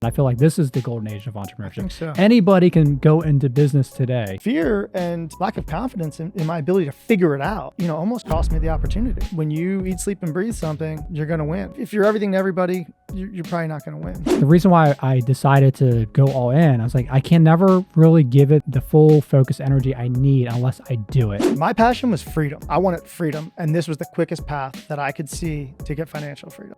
I feel like this is the golden age of entrepreneurship. I think so. Anybody can go into business today. Fear and lack of confidence in my ability to figure it out, almost cost me the opportunity. When you eat, sleep, and breathe something, you're going to win. If you're everything to everybody, you're probably not going to win. The reason why I decided to go all in, I was like, I can never really give it the full focus energy I need unless I do it. My passion was freedom. I wanted freedom, and this was the quickest path that I could see to get financial freedom.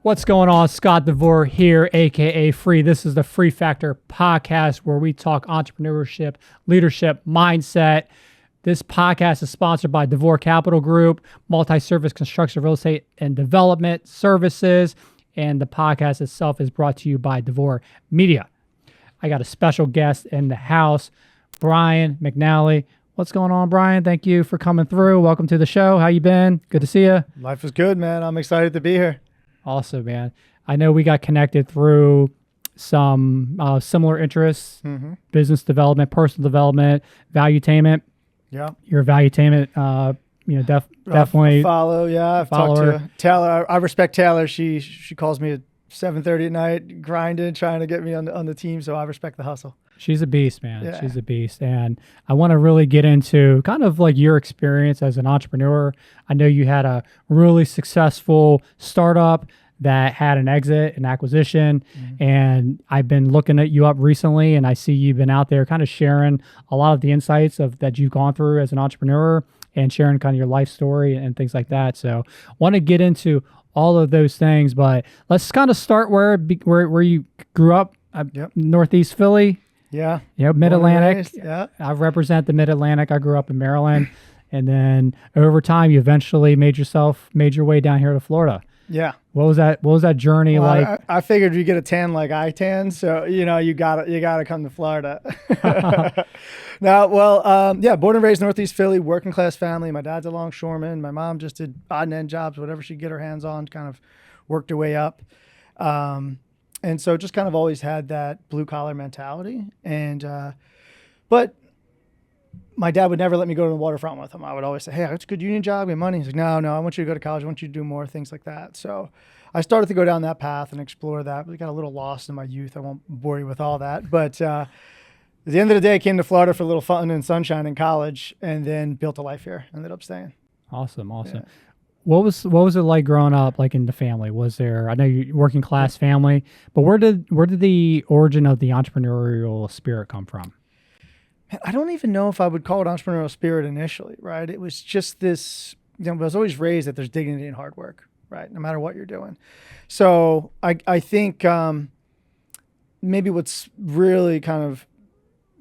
What's going on? Scott DeVore here, aka Free. This is the Free Factor podcast where we talk entrepreneurship, leadership, mindset. This podcast is sponsored by DeVore Capital Group, multi-service construction, real estate, and development services. And the podcast itself is brought to you by DeVore Media. I got a special guest in the house, Brian McNally. What's going on, Brian? Thank you for coming through. Welcome to the show. How you been? Good to see you. Life is good, man. I'm excited to be here. Awesome, man. I know we got connected through some similar interests, business development, personal development, valuetainment. Yeah. You're a valuetainment, definitely. Follow, yeah. I've follower. talked to Taylor. I respect Taylor. She calls me at 7:30 at night, grinding, trying to get me on the team. So I respect the hustle. She's a beast, man. Yeah. She's a beast. And I want to really get into kind of like your experience as an entrepreneur. I know you had a really successful startup that had an exit, an acquisition, and I've been looking at you up recently, and I see you've been out there kind of sharing a lot of the insights that you've gone through as an entrepreneur and sharing kind of your life story and things like that. So want to get into all of those things, but let's kind of start where you grew up, Northeast Philly. Yeah. Mid-Atlantic. Yeah. I represent the Mid-Atlantic. I grew up in Maryland. And then over time, you eventually made your way down here to Florida. Yeah. What was that journey like? I figured you get a tan like I tan, so you gotta come to Florida. Born and raised Northeast Philly, working class family. My dad's a longshoreman. My mom just did odd and end jobs, whatever she could get her hands on, kind of worked her way up. And so just kind of always had that blue collar mentality. And but my dad would never let me go to the waterfront with him. I would always say, hey, it's a good union job, get money. He's like, no, I want you to go to college. I want you to do more things like that. So I started to go down that path and explore that. We got a little lost in my youth. I won't bore you with all that. But at the end of the day, I came to Florida for a little fun and sunshine in college and then built a life here. Ended up staying. Awesome. Yeah. What was it like growing up, like in the family? Was there, I know you're working class family, but where did the origin of the entrepreneurial spirit come from? I don't even know if I would call it entrepreneurial spirit initially, right? It was just this, I was always raised that there's dignity in hard work, right? No matter what you're doing. So I think maybe what's really kind of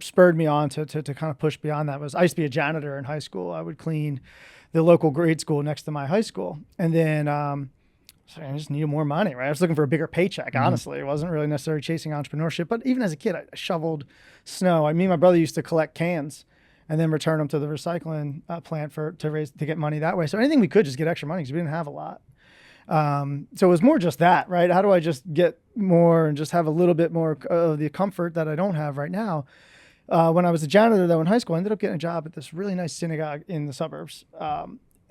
spurred me on to kind of push beyond that was I used to be a janitor in high school. I would clean the local grade school next to my high school. And then so I just needed more money, right? I was looking for a bigger paycheck, honestly. It wasn't really necessarily chasing entrepreneurship. But even as a kid, I shoveled snow. Me and my brother used to collect cans and then return them to the recycling plant to get money that way. So anything we could, just get extra money because we didn't have a lot. So it was more just that, right? How do I just get more and just have a little bit more of the comfort that I don't have right now? When I was a janitor, though, in high school, I ended up getting a job at this really nice synagogue in the suburbs.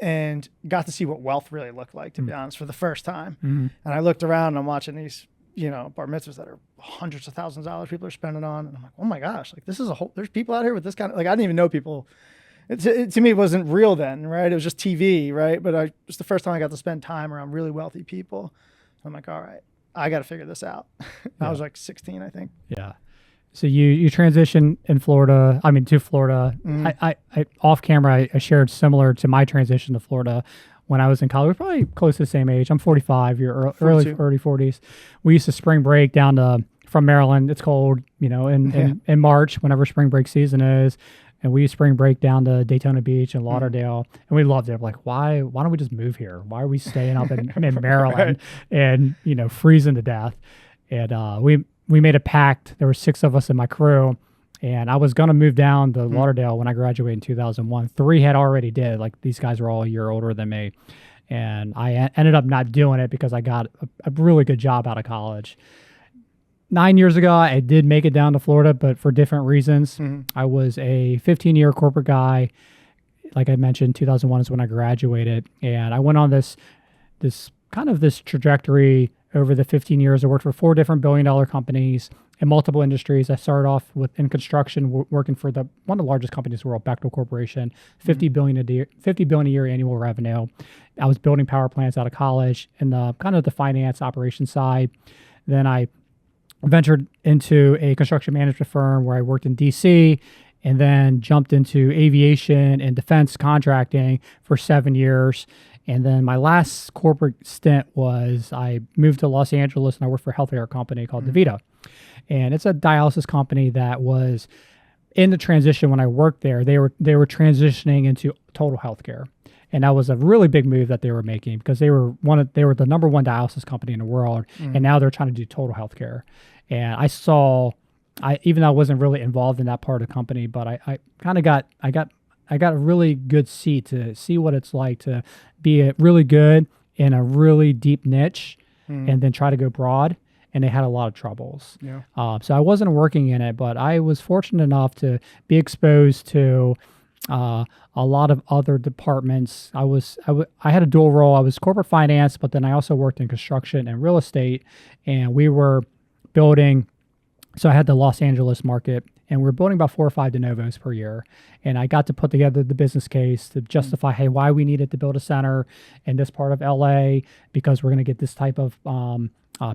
And got to see what wealth really looked like, to be honest, for the first time. And I looked around and I'm watching these, bar mitzvahs that are hundreds of thousands of dollars people are spending on. And I'm like, oh my gosh, like there's people out here with this kind of, like, I didn't even know people. To me, it wasn't real then, right? It was just TV, right? But it was the first time I got to spend time around really wealthy people. I'm like, all right, I got to figure this out. I was like 16, I think. Yeah. So you transitioned to Florida. I off camera, I shared similar to my transition to Florida when I was in college. We're probably close to the same age. I'm 45, you're early 40s. We used to spring break down from Maryland. It's cold, in March, whenever spring break season is. And we used spring break down to Daytona Beach and Lauderdale. And we loved it. I'm like, why don't we just move here? Why are we staying up in Maryland and, freezing to death? And we made a pact. There were 6 of us in my crew, and I was going to move down to Lauderdale when I graduated in 2001. 3 had already did. Like, these guys were all a year older than me. And I ended up not doing it because I got a really good job out of college. 9 years ago, I did make it down to Florida, but for different reasons. I was a 15-year corporate guy. Like I mentioned, 2001 is when I graduated. And I went on this trajectory over the 15 years. I worked for 4 different billion-dollar companies in multiple industries. I started off in construction, working for one of the largest companies in the world, Bechtel Corporation, $50 billion a year annual revenue. I was building power plants out of college in the kind of the finance operations side. Then I ventured into a construction management firm where I worked in DC, and then jumped into aviation and defense contracting for 7 years. And then my last corporate stint was I moved to Los Angeles, and I worked for a healthcare company called DeVita. And it's a dialysis company that was in the transition when I worked there. They were transitioning into total healthcare. And that was a really big move that they were making, because they were the number one dialysis company in the world, and now they're trying to do total healthcare. And even though I wasn't really involved in that part of the company, but I kind of got a really good seat to see what it's like to be really good in a really deep niche, and then try to go broad. And they had a lot of troubles. Yeah. So I wasn't working in it, but I was fortunate enough to be exposed to a lot of other departments. I had a dual role. I was corporate finance, but then I also worked in construction and real estate, and we were building. So I had the Los Angeles market, and we were building about 4 or 5 de novos per year. And I got to put together the business case to justify, hey, why we needed to build a center in this part of LA, because we're going to get this type of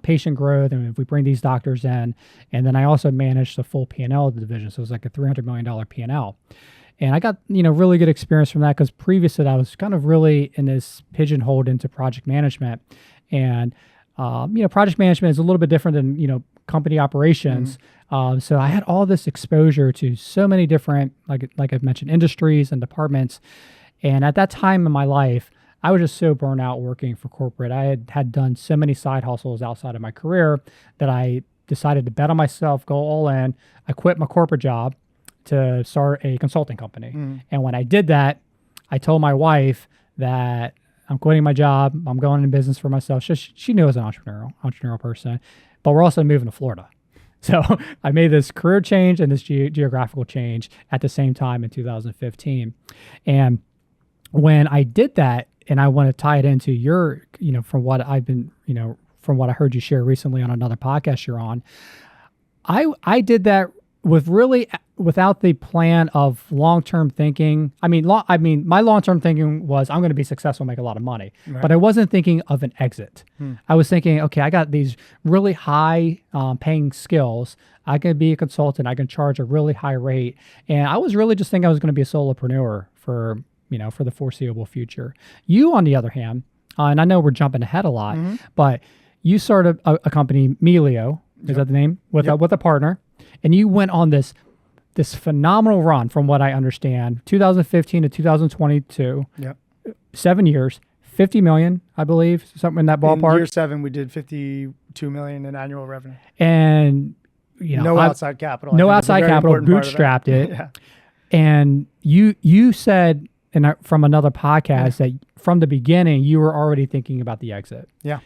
patient growth, and if we bring these doctors in. And then I also managed the full P&L of the division, so it was like a $300 million P&L. And I got really good experience from that, because previous to that I was kind of really in this pigeonholed into project management. And project management is a little bit different than company operations. So I had all this exposure to so many different, like I've mentioned, industries and departments. And at that time in my life, I was just so burnt out working for corporate. I had done so many side hustles outside of my career that I decided to bet on myself, go all in. I quit my corporate job to start a consulting company. And when I did that, I told my wife that I'm quitting my job. I'm going in business for myself. She knew I was an entrepreneurial person, but we're also moving to Florida. So I made this career change and this geographical change at the same time in 2015. And when I did that, and I want to tie it into your, from what I've been, from what I heard you share recently on another podcast you're on, I did that without the plan of long-term thinking. I mean, my long-term thinking was I'm going to be successful, make a lot of money, but I wasn't thinking of an exit. I was thinking, okay, I got these really high paying skills. I can be a consultant. I can charge a really high rate. And I was really just thinking I was going to be a solopreneur for the foreseeable future. You, on the other hand, and I know we're jumping ahead a lot, but you started a company, Melio, is that the name? With a partner. And you went on this phenomenal run, from what I understand, 2015 to 2022, 7 years, 50 million, I believe, something in that ballpark. In year 7, we did 52 million in annual revenue. And, no outside capital. No outside capital, bootstrapped it. And you said from another podcast that from the beginning, you were already thinking about the exit. Yeah.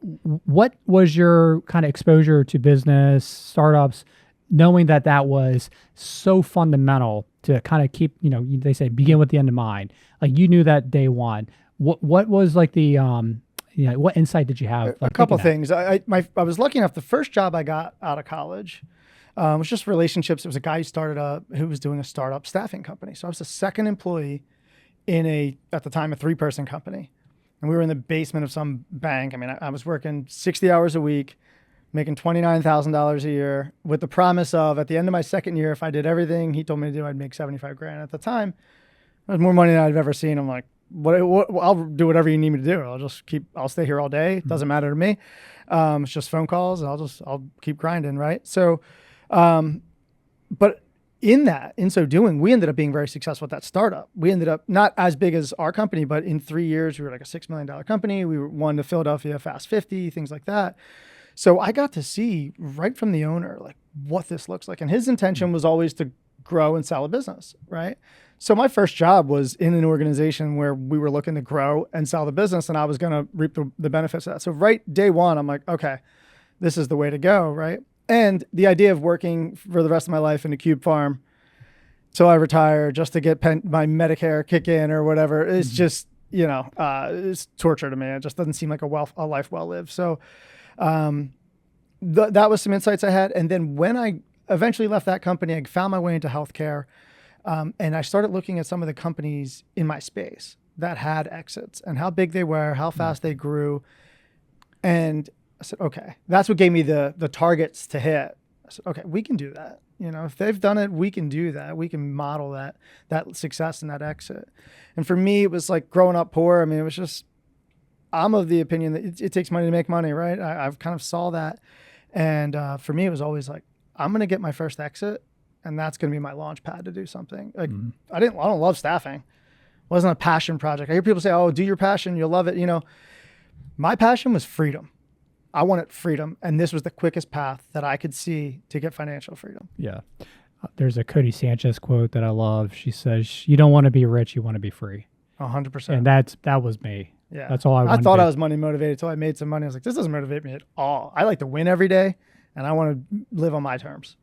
What was your kind of exposure to business, startups, knowing that was so fundamental to kind of keep, they say begin with the end in mind. Like, you knew that day one. What was like the, what insight did you have? A couple things. I was lucky enough. The first job I got out of college was just relationships. It was a guy who was doing a startup staffing company. So I was the second employee in at the time, a 3-person company. And we were in the basement of some bank. I mean, I was working 60 hours a week, making $29,000 a year, with the promise of, at the end of my second year, if I did everything he told me to do, I'd make 75 grand. At the time, it was more money than I've ever seen. I'm like, what I'll do whatever you need me to do. I'll stay here all day. It doesn't matter to me. It's just phone calls, and I'll keep grinding, right? So, but in so doing, we ended up being very successful at that startup. We ended up not as big as our company, but in 3 years, we were like a $6 million company. We won the Philadelphia Fast 50, things like that. So I got to see right from the owner, like, what this looks like. And his intention was always to grow and sell a business, right? So my first job was in an organization where we were looking to grow and sell the business, and I was going to reap the benefits of that. So right day one, I'm like, okay, this is the way to go, right? And the idea of working for the rest of my life in a cube farm till I retire just to get my Medicare kick in or whatever is just, it's torture to me. It just doesn't seem like a life well lived. So That was some insights I had. And then when I eventually left that company, I found my way into healthcare. And I started looking at some of the companies in my space that had exits and how big they were, how fast they grew. And I said, okay, that's what gave me the targets to hit. I said, okay, we can do that. If they've done it, we can do that. We can model that success and that exit. And for me, it was like growing up poor. I mean, it was just, I'm of the opinion that it takes money to make money, right? I've kind of saw that. And for me, it was always like, I'm going to get my first exit, and that's going to be my launch pad to do something. Like, I don't love staffing. It wasn't a passion project. I hear people say, oh, do your passion, you'll love it. My passion was freedom. I wanted freedom, and this was the quickest path that I could see to get financial freedom. Yeah. There's a Cody Sanchez quote that I love. She says, you don't want to be rich, you want to be free. 100%. And that was me. Yeah. That's all I wanted. I thought I was money motivated until I made some money. I was like, this doesn't motivate me at all. I like to win every day, and I want to live on my terms.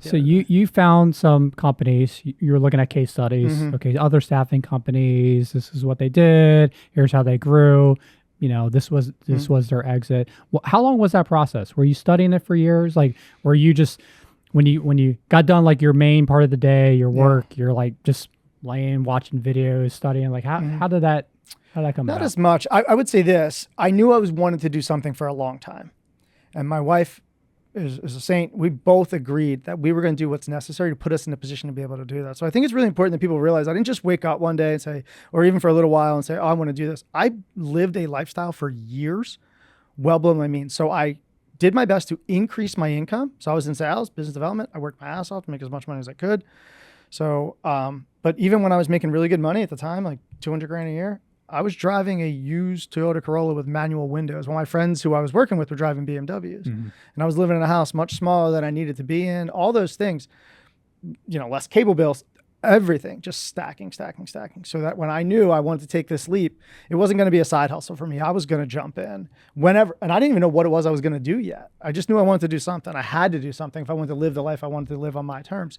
So you found some companies, you were looking at case studies, okay, other staffing companies, this is what they did, here's how they grew, this was their exit. Well, how long was that process? Were you studying it for years? Like, were you just, when you got done, like your main part of the day, your work, you're like just laying, watching videos, studying, like how did that come about? Not as much. I would say this, I knew I was wanting to do something for a long time. And my wife is a saint. We both agreed that we were going to do what's necessary to put us in a position to be able to do that. So I think it's really important that people realize I didn't just wake up one day and say, or even for a little while and say, oh, I want to do this. I lived a lifestyle for years, well below my means. So I did my best to increase my income. So I was in sales, business development. I worked my ass off to make as much money as I could. So, but even when I was making really good money at the time, like 200 grand a year, I was driving a used Toyota Corolla with manual windows while my friends who I was working with were driving BMWs. And I was living in a house much smaller than I needed to be in, all those things, less cable bills, everything, just stacking. So that when I knew I wanted to take this leap, it wasn't going to be a side hustle for me. I was going to jump in whenever, and I didn't even know what it was I was going to do yet. I just knew I wanted to do something. I had to do something if I wanted to live the life I wanted to live on my terms.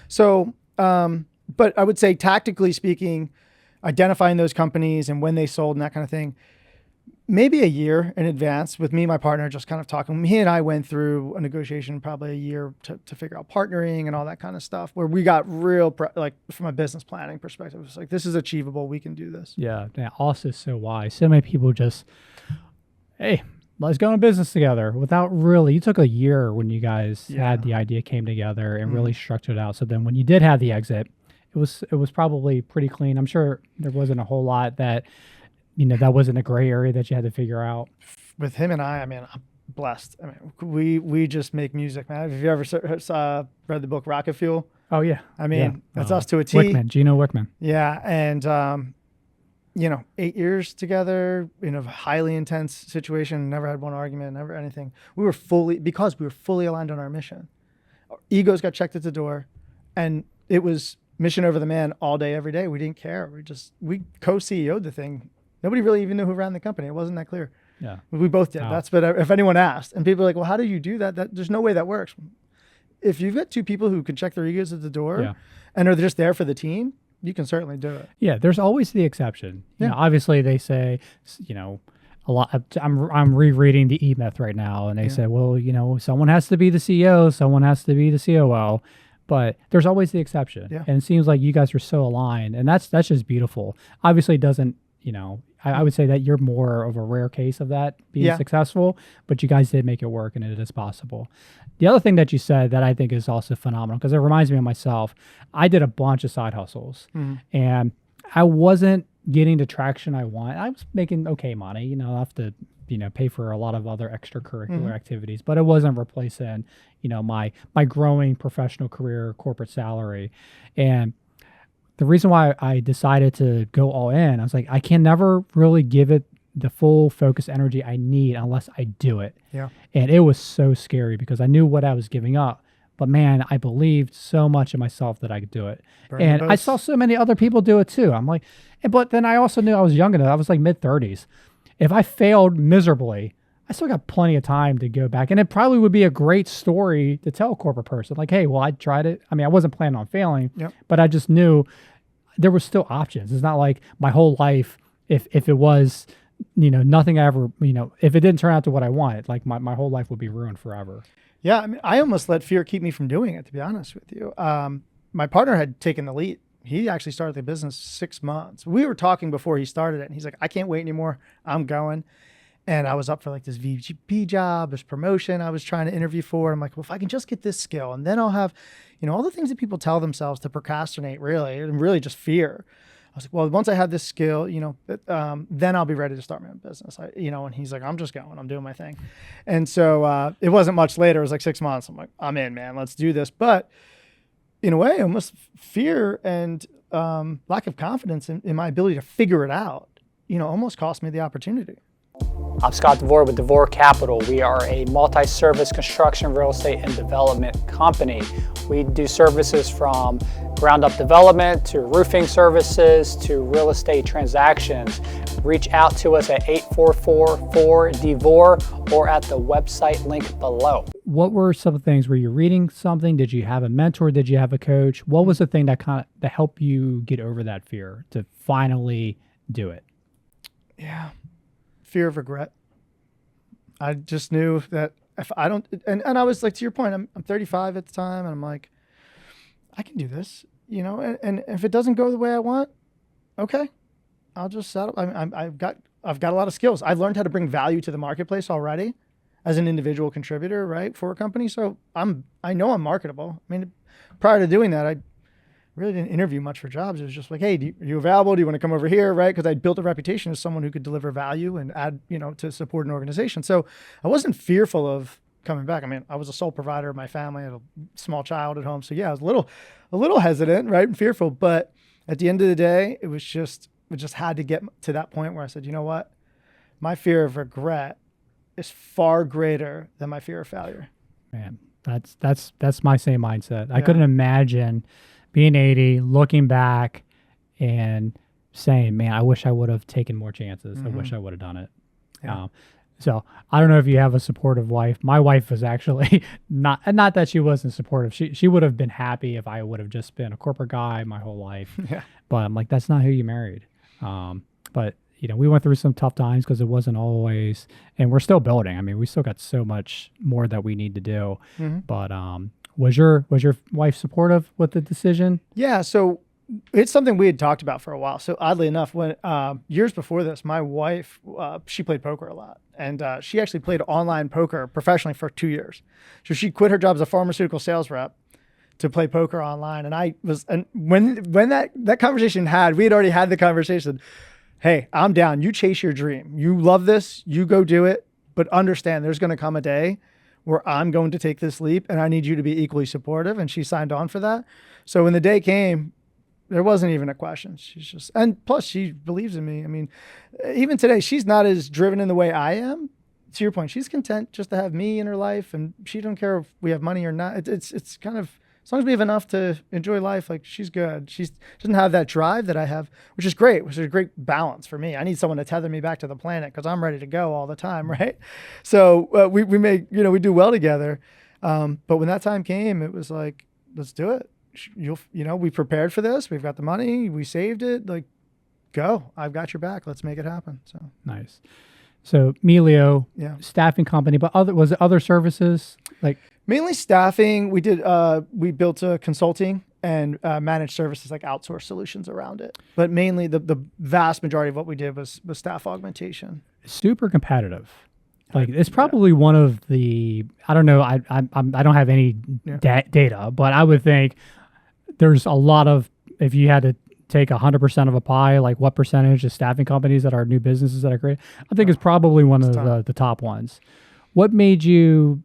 So, but I would say tactically speaking, identifying those companies and when they sold and that kind of thing, maybe a year in advance with me and my partner just kind of talking. He and I went through a negotiation probably a year to figure out partnering and all that kind of stuff, where we got real, like from a business planning perspective, it's like, this is achievable. We can do this. Yeah. Also is so wise. So many people just, hey, let's go in business together without really, you took a year when you guys had the idea came together and really structured it out. So then when you did have the exit, it was probably pretty clean. I'm sure there wasn't a whole lot that, that wasn't a gray area that you had to figure out. With him and I mean, I'm blessed. I mean, we just make music, man. Have you ever read the book Rocket Fuel? Oh yeah. I mean, that's us to a T. Gino Wickman. Yeah. And, 8 years together in a highly intense situation, never had one argument, never anything. Because we were fully aligned on our mission. Our egos got checked at the door, and it was mission over the man all day, every day. We didn't care. We co-CEO'd the thing. Nobody really even knew who ran the company. It wasn't that clear. Yeah. We both did. Wow. That's what, if anyone asked, and people are like, well, how do you do that? There's no way that works. If you've got two people who can check their egos at the door and are just there for the team, you can certainly do it. Yeah. There's always the exception. Obviously they say, a lot. I'm rereading the E-Myth right now, and they say, well, someone has to be the CEO, someone has to be the COO. But there's always the exception. Yeah. And it seems like you guys are so aligned, and that's just beautiful. Obviously it doesn't, I would say that you're more of a rare case of that being successful, but you guys did make it work, and it is possible. The other thing that you said that I think is also phenomenal, because it reminds me of myself, I did a bunch of side hustles, and I wasn't getting the traction I want. I was making okay money, I have to pay for a lot of other extracurricular activities, but it wasn't replacing, my growing professional career, corporate salary. And the reason why I decided to go all in, I was like, I can never really give it the full focus energy I need unless I do it. Yeah. And it was so scary because I knew what I was giving up. But man, I believed so much in myself that I could do it. And I saw so many other people do it too. I'm like, but then I also knew I was young enough. I was like mid-30s. If I failed miserably, I still got plenty of time to go back. And it probably would be a great story to tell a corporate person. Like, hey, well, I tried it. I mean, I wasn't planning on failing, but I just knew there was still options. It's not like my whole life, if it was nothing I ever, if it didn't turn out to what I wanted, like my whole life would be ruined forever. Yeah, I mean, I almost let fear keep me from doing it, to be honest with you. My partner had taken the lead. He actually started the business 6 months. We were talking before he started it, and he's like, I can't wait anymore. I'm going. And I was up for like this VP job, this promotion I was trying to interview for. I'm like, well, if I can just get this skill, and then I'll have, all the things that people tell themselves to procrastinate, really, and really just fear. I was like, well, once I have this skill, then I'll be ready to start my own business. And he's like, I'm just going, I'm doing my thing. And so it wasn't much later. It was like 6 months. I'm like, I'm in, man, let's do this. But in a way, almost fear and lack of confidence in my ability to figure it out, almost cost me the opportunity. I'm Scott DeVore with DeVore Capital. We are a multi-service construction, real estate, and development company. We do services from ground-up development to roofing services to real estate transactions. Reach out to us at 844-4DEVORE or at the website link below. What were some things? Were you reading something? Did you have a mentor? Did you have a coach? What was the thing that helped you get over that fear to finally do it? Yeah. Fear of regret. I just knew that if I don't, and I was like, to your point, I'm 35 at the time, and I'm like, I can do this, and if it doesn't go the way I want, okay, I'll just settle. I've got a lot of skills. I've learned how to bring value to the marketplace already as an individual contributor, right, for a company. So I know I'm marketable. I mean, prior to doing that, I really didn't interview much for jobs. It was just like, hey, are you available? Do you want to come over here? Right. Because I built a reputation as someone who could deliver value and add, to support an organization. So I wasn't fearful of coming back. I mean, I was a sole provider of my family. I had a small child at home. So yeah, I was a little hesitant, right, and fearful. But at the end of the day, we just had to get to that point where I said, you know what? My fear of regret is far greater than my fear of failure. Man, that's my same mindset. I couldn't imagine being 80, looking back and saying, man, I wish I would have taken more chances. I wish I would have done it. Yeah. So I don't know if you have a supportive wife. My wife was actually not that she wasn't supportive. She would have been happy if I would have just been a corporate guy my whole life. Yeah. But I'm like, that's not who you married. But we went through some tough times because it wasn't always, and we're still building. I mean, we still got so much more that we need to do. But was your wife supportive with the decision? Yeah. So it's something we had talked about for a while. So oddly enough, when years before this, my wife, she played poker a lot, and she actually played online poker professionally for 2 years. So she quit her job as a pharmaceutical sales rep to play poker online. And when that conversation we had already had the conversation. Hey, I'm down. You chase your dream. You love this. You go do it. But understand, there's going to come a day where I'm going to take this leap, and I need you to be equally supportive. And she signed on for that. So when the day came, there wasn't even a question. And plus she believes in me. I mean, even today, she's not as driven in the way I am. To your point, she's content just to have me in her life, and she don't care if we have money or not. It's kind of, as long as we have enough to enjoy life, like, she's good. She doesn't have that drive that I have, which is great, which is a great balance for me. I need someone to tether me back to the planet because I'm ready to go all the time, right? So we we do well together. But when that time came, it was like, let's do it. We prepared for this. We've got the money. We saved it. Like, go. I've got your back. Let's make it happen. So nice. So Melio, yeah, staffing company, but was it other services? Like mainly staffing. We built a consulting and managed services, like outsourced solutions around it. But mainly the vast majority of what we did was staff augmentation. Super competitive. Like, it's probably one of the, I don't know, I don't have any data, but I would think there's a lot of, if you had to take 100% of a pie, like what percentage of staffing companies that are new businesses that are created, I think it's probably one of the top ones. What made you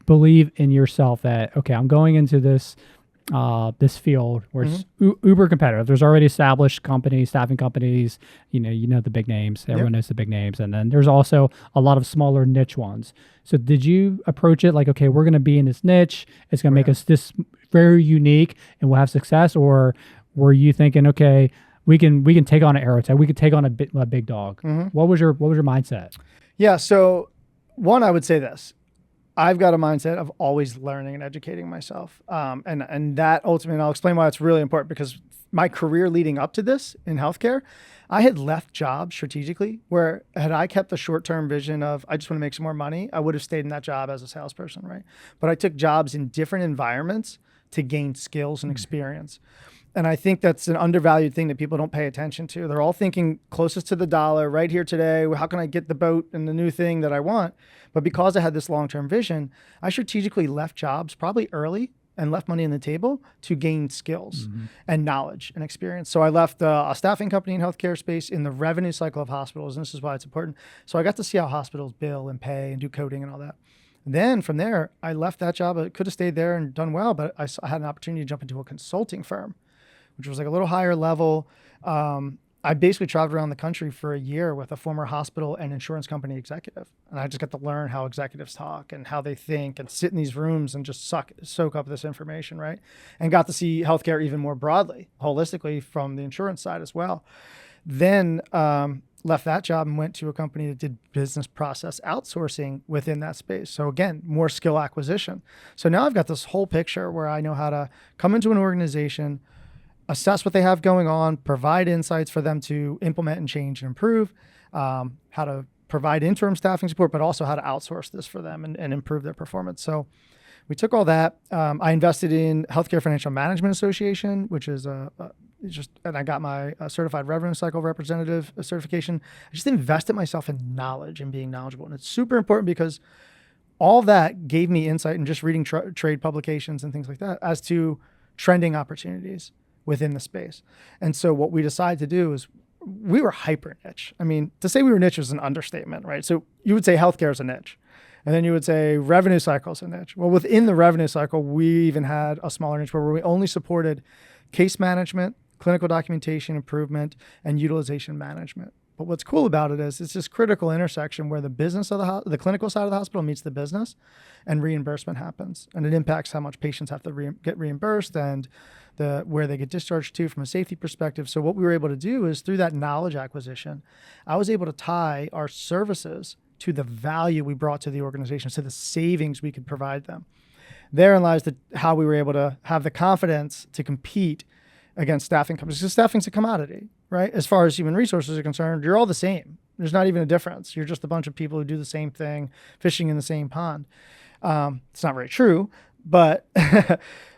believe in yourself that, okay, I'm going into this field where it's uber competitive. There's already established companies, staffing companies, you know the big names. Everyone knows the big names. And then there's also a lot of smaller niche ones. So did you approach it like, okay, we're going to be in this niche, it's going to make us this very unique and we'll have success? Or were you thinking, okay, we can take on an Aerotech, we could take on a big dog? What was your mindset? Yeah. So one, I would say this. I've got a mindset of always learning and educating myself. And that ultimately, and I'll explain why it's really important, because my career leading up to this in healthcare, I had left jobs strategically where had I kept the short-term vision of, I just want to make some more money, I would have stayed in that job as a salesperson, right? But I took jobs in different environments to gain skills and experience. And I think that's an undervalued thing that people don't pay attention to. They're all thinking closest to the dollar, right here today. How can I get the boat and the new thing that I want? But because I had this long-term vision, I strategically left jobs probably early and left money on the table to gain skills and knowledge and experience. So I left a staffing company in healthcare space in the revenue cycle of hospitals. And this is why it's important. So I got to see how hospitals bill and pay and do coding and all that. Then from there, I left that job. I could have stayed there and done well, but I had an opportunity to jump into a consulting firm, which was like a little higher level. I basically traveled around the country for a year with a former hospital and insurance company executive. And I just got to learn how executives talk and how they think and sit in these rooms and just soak up this information, right? And got to see healthcare even more broadly, holistically from the insurance side as well. Then left that job and went to a company that did business process outsourcing within that space. So again, more skill acquisition. So now I've got this whole picture where I know how to come into an organization, assess what they have going on, provide insights for them to implement and change and improve, how to provide interim staffing support, but also how to outsource this for them and improve their performance. So we took all that. I invested in Healthcare Financial Management Association, which is and I got my certified revenue cycle representative certification. I just invested myself in knowledge and being knowledgeable. And it's super important because all that gave me insight in just reading trade publications and things like that as to trending opportunities within the space. And so what we decided to do is we were hyper niche. I mean, to say we were niche is an understatement, right? So you would say healthcare is a niche. And then you would say revenue cycle is a niche. Well, within the revenue cycle, we even had a smaller niche where we only supported case management, clinical documentation improvement, and utilization management. But what's cool about it is it's this critical intersection where the business of the clinical side of the hospital meets the business and reimbursement happens. And it impacts how much patients have to get reimbursed and where they get discharged to from a safety perspective. So what we were able to do is through that knowledge acquisition, I was able to tie our services to the value we brought to the organization, to the savings we could provide them. Therein lies how we were able to have the confidence to compete against staffing companies. Because staffing's a commodity, right? As far as human resources are concerned, you're all the same. There's not even a difference. You're just a bunch of people who do the same thing, fishing in the same pond. It's not very true, but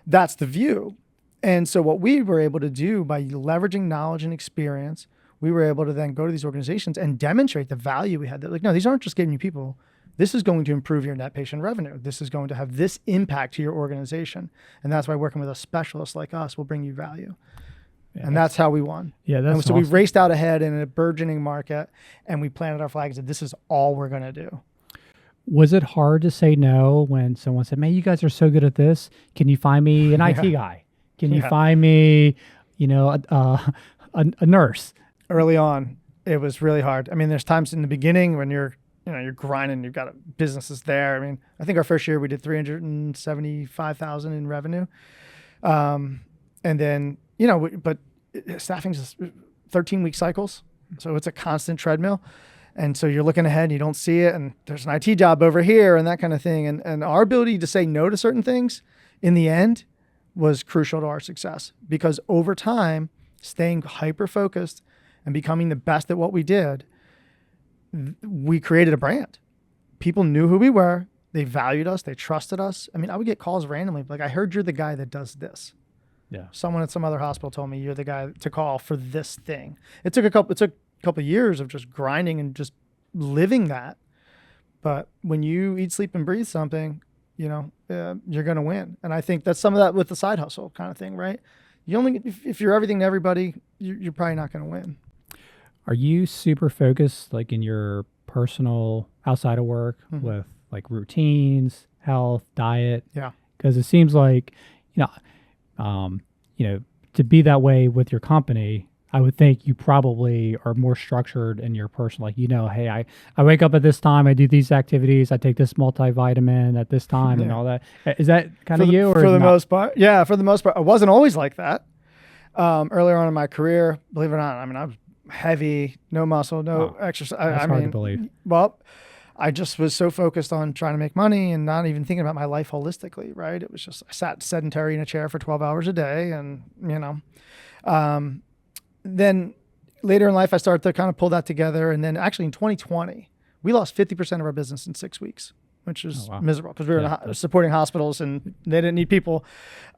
that's the view. And so what we were able to do by leveraging knowledge and experience, we were able to then go to these organizations and demonstrate the value we had. That, like, no, these aren't just getting you people. This is going to improve your net patient revenue. This is going to have this impact to your organization. And that's why working with a specialist like us will bring you value. Yeah, and that's how we won. Yeah, that's so awesome. We raced out ahead in a burgeoning market, and we planted our flags that this is all we're going to do. Was it hard to say no when someone said, man, you guys are so good at this. Can you find me an IT guy? Can you find me, a nurse? Early on, it was really hard. I mean, there's times in the beginning when you're grinding, you've got businesses there. I mean, I think our first year we did $375,000 in revenue. And then, but staffing's just 13-week cycles. So it's a constant treadmill. And so you're looking ahead and you don't see it. And there's an IT job over here and that kind of thing. And our ability to say no to certain things in the end was crucial to our success, because over time, staying hyper-focused and becoming the best at what we did, we created a brand. People knew who we were. They valued us. They trusted us. I mean, I would get calls randomly, like, I heard you're the guy that does this. Yeah. Someone at some other hospital told me you're the guy to call for this thing. It took a couple of years of just grinding and just living that. But when you eat, sleep, and breathe something, you're going to win. And I think that's some of that with the side hustle kind of thing, right? If you're everything to everybody, you're probably not going to win. Are you super focused, like, in your personal outside of work with like routines, health, diet? Yeah. Because it seems like, to be that way with your company, I would think you probably are more structured in your personal, like, hey, I wake up at this time, I do these activities, I take this multivitamin at this time and all that. Is that kind of you? Or for the most part? Yeah, for the most part. I wasn't always like that. Earlier on in my career, believe it or not, I mean, I was heavy, no muscle, no exercise. That's hard to believe. Well, I just was so focused on trying to make money and not even thinking about my life holistically, right? It was just, I sat sedentary in a chair for 12 hours a day. And, then later in life, I started to kind of pull that together. And then actually in 2020, we lost 50% of our business in 6 weeks, which is miserable because we were supporting hospitals and they didn't need people.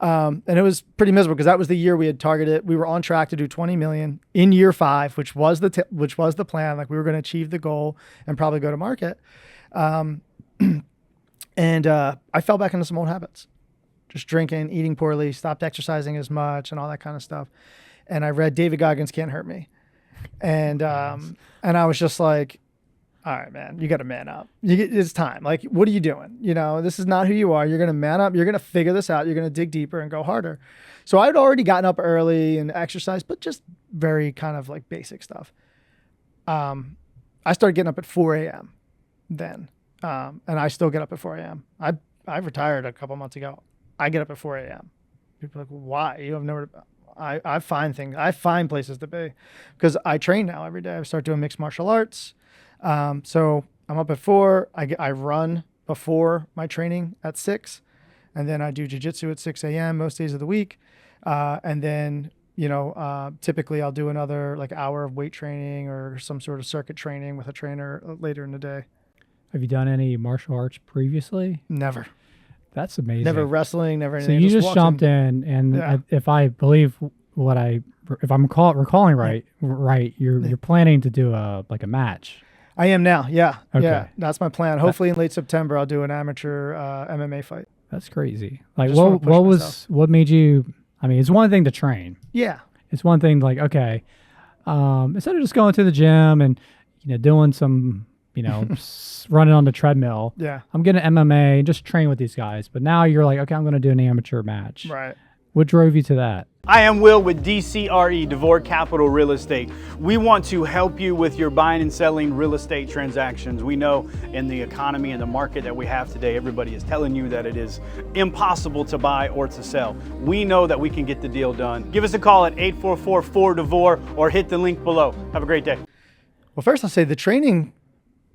And it was pretty miserable because that was the year we had targeted. We were on track to do 20 million in year 5, which was the plan. Like we were going to achieve the goal and probably go to market. And I fell back into some old habits, just drinking, eating poorly, stopped exercising as much and all that kind of stuff. And I read David Goggins' Can't Hurt Me. And I was just like, all right, man, you got to man up. It's time. Like, what are you doing? This is not who you are. You're going to man up. You're going to figure this out. You're going to dig deeper and go harder. So I'd already gotten up early and exercised, but just very kind of like basic stuff. I started getting up at 4 a.m. then. And I still get up at 4 a.m. I retired a couple months ago. I get up at 4 a.m. People are like, why? You have nowhere to... I find things. I find places to be because I train now every day. I start doing mixed martial arts. So I'm up at 4. I run before my training at 6, and then I do jiu-jitsu at 6 a.m. most days of the week. And then, typically I'll do another like hour of weight training or some sort of circuit training with a trainer later in the day. Have you done any martial arts previously? Never. That's amazing. Never wrestling, never anything. So you just jumped in, and if I believe if I'm recalling right, you're planning to do a match. I am now. Yeah. Okay. Yeah. That's my plan. Hopefully in late September, I'll do an amateur MMA fight. That's crazy. Like what made you, I mean, it's one thing to train. Yeah. It's one thing like, okay, instead of just going to the gym and, doing some, running on the treadmill. Yeah. I'm getting MMA and just train with these guys. But now you're like, okay, I'm going to do an amateur match. Right. What drove you to that? I am Will with DCRE, DeVore Capital Real Estate. We want to help you with your buying and selling real estate transactions. We know in the economy and the market that we have today, everybody is telling you that it is impossible to buy or to sell. We know that we can get the deal done. Give us a call at 844-4DeVore or hit the link below. Have a great day. Well, first I'll say the training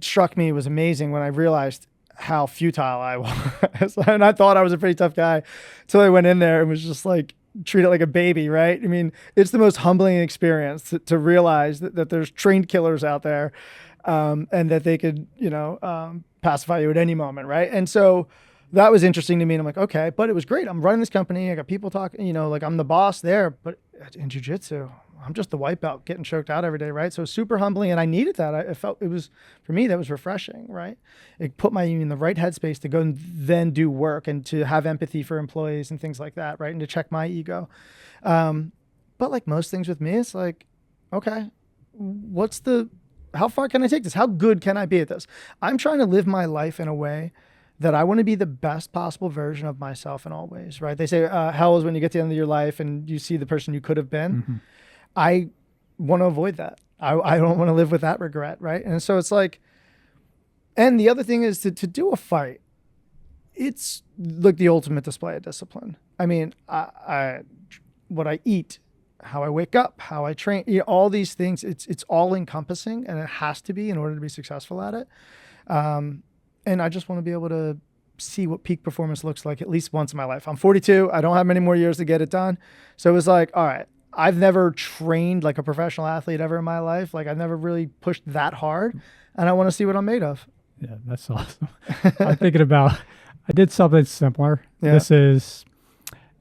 struck me was amazing when I realized how futile I was. And I thought I was a pretty tough guy until I went in there and was just like, treat it like a baby, right? I mean, it's the most humbling experience to realize that there's trained killers out there and that they could, pacify you at any moment, right? And so that was interesting to me. And I'm like, okay, but it was great. I'm running this company. I got people talking, like I'm the boss there, but in jiu-jitsu, I'm just the white belt getting choked out every day, right? So super humbling, and I needed that. I felt it was, for me, that was refreshing, right? It put me in the right headspace to go and then do work and to have empathy for employees and things like that, right? And to check my ego. But like most things with me, it's like, okay, how far can I take this? How good can I be at this? I'm trying to live my life in a way that I want to be the best possible version of myself in all ways, right? They say hell is when you get to the end of your life and you see the person you could have been. Mm-hmm. I want to avoid that. I don't want to live with that regret, right? And so it's like, and the other thing is to do a fight, it's like the ultimate display of discipline. I mean, what I eat, how I wake up, how I train, all these things, it's all encompassing, and it has to be in order to be successful at it. And I just want to be able to see what peak performance looks like at least once in my life. I'm 42. I don't have many more years to get it done. So it was like, all right, I've never trained like a professional athlete ever in my life. Like I've never really pushed that hard, and I want to see what I'm made of. Yeah, that's awesome. I'm thinking about, I did something similar. Yeah. This is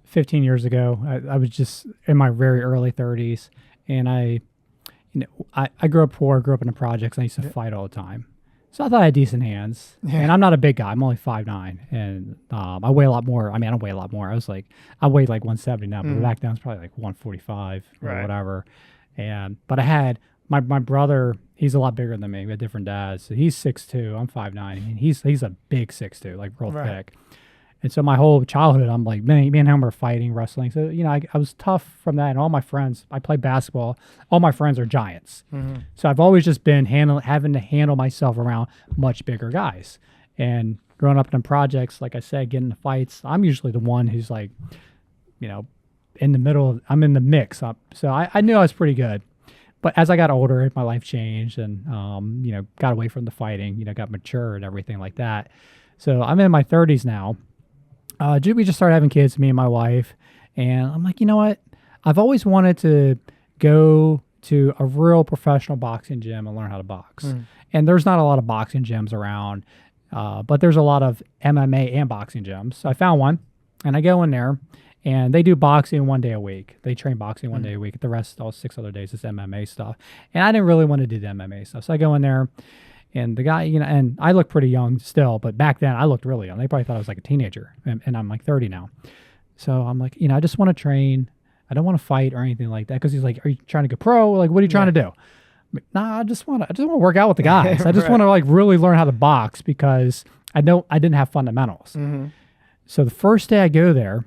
15 years ago. I was just in my very early 30s, and I grew up poor, grew up in the projects, and I used to fight all the time. So I thought I had decent hands, and I'm not a big guy. I'm only 5'9", and I weigh a lot more. I mean, I don't weigh a lot more. I weighed like 170 now, but back then it's probably like 145 or whatever. But I had my brother. He's a lot bigger than me. We had different dads. So he's 6'2". I'm 5'9". I mean, he's a big 6'2", like real thick. And so my whole childhood, I'm like, me and him were fighting, wrestling. So, I was tough from that. And all my friends, I play basketball. All my friends are giants. Mm-hmm. So I've always just been having to handle myself around much bigger guys. And growing up in projects, like I said, getting into fights, I'm usually the one who's like, in the middle. I'm in the mix. So I knew I was pretty good. but as I got older, my life changed and, got away from the fighting, got mature and everything like that. So I'm in my 30s now. We just started having kids, me and my wife. And I'm like, you know what? I've always wanted to go to a real professional boxing gym and learn how to box. And there's not a lot of boxing gyms around, but there's a lot of MMA and boxing gyms. So I found one, and I go in there, and they do boxing 1 day a week. They train boxing 1 day a week. The rest, all 6 other days, is MMA stuff. And I didn't really want to do the MMA stuff. So I go in there, and the guy, and I look pretty young still, but back then I looked really young. They probably thought I was like a teenager, and I'm like 30 now. So I'm like, I just want to train. I don't want to fight or anything like that. Because he's like, are you trying to go pro? Like, what are you trying to do? Nah, I just want to work out with the guys. I just want to like really learn how to box because I didn't have fundamentals. So the first day I go there,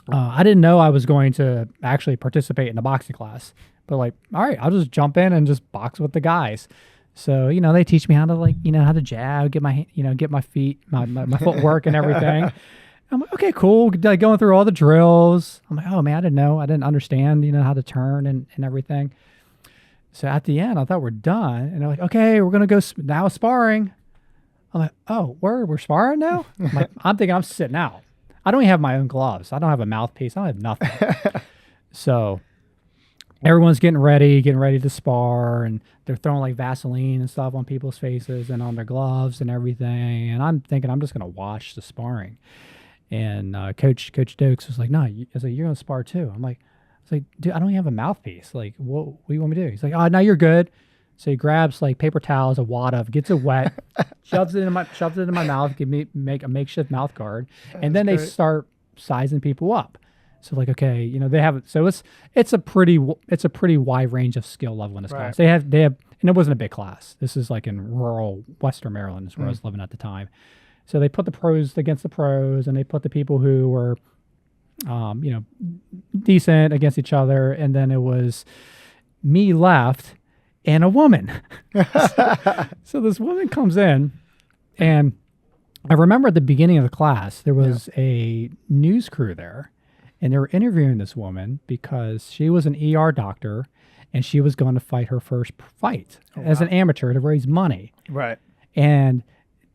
I didn't know I was going to actually participate in a boxing class. But like, all right, I'll just jump in and just box with the guys. So, they teach me how to how to jab, get my feet, my footwork and everything. I'm like, okay, cool. Like going through all the drills. I'm like, oh man, I didn't understand, how to turn and everything. So at the end, I thought we're done. And they're like, okay, we're going to go now sparring. I'm like, oh, we're sparring now? I'm thinking I'm sitting out. I don't even have my own gloves. I don't have a mouthpiece. I don't have nothing. So everyone's getting ready to spar, and they're throwing like Vaseline and stuff on people's faces and on their gloves and everything. And I'm thinking I'm just going to watch the sparring. And Coach Dokes was like, no, you're going to spar too. I was like, dude, I don't even have a mouthpiece. Like, what do you want me to do? He's like, oh, no, you're good. So he grabs like paper towels, a wad of, gets it wet, shoves it in my mouth, make a makeshift mouth guard, and then they start sizing people up. So like, okay, they have it. So it's a pretty wide range of skill level in this class. They have, and it wasn't a big class. This is like in rural Western Maryland, is where I was living at the time. So they put the pros against the pros, and they put the people who were, decent against each other. And then it was me left and a woman. So this woman comes in, and I remember at the beginning of the class, there was a news crew there, and they were interviewing this woman because she was an ER doctor, and she was going to fight her first fight as an amateur to raise money. Right. And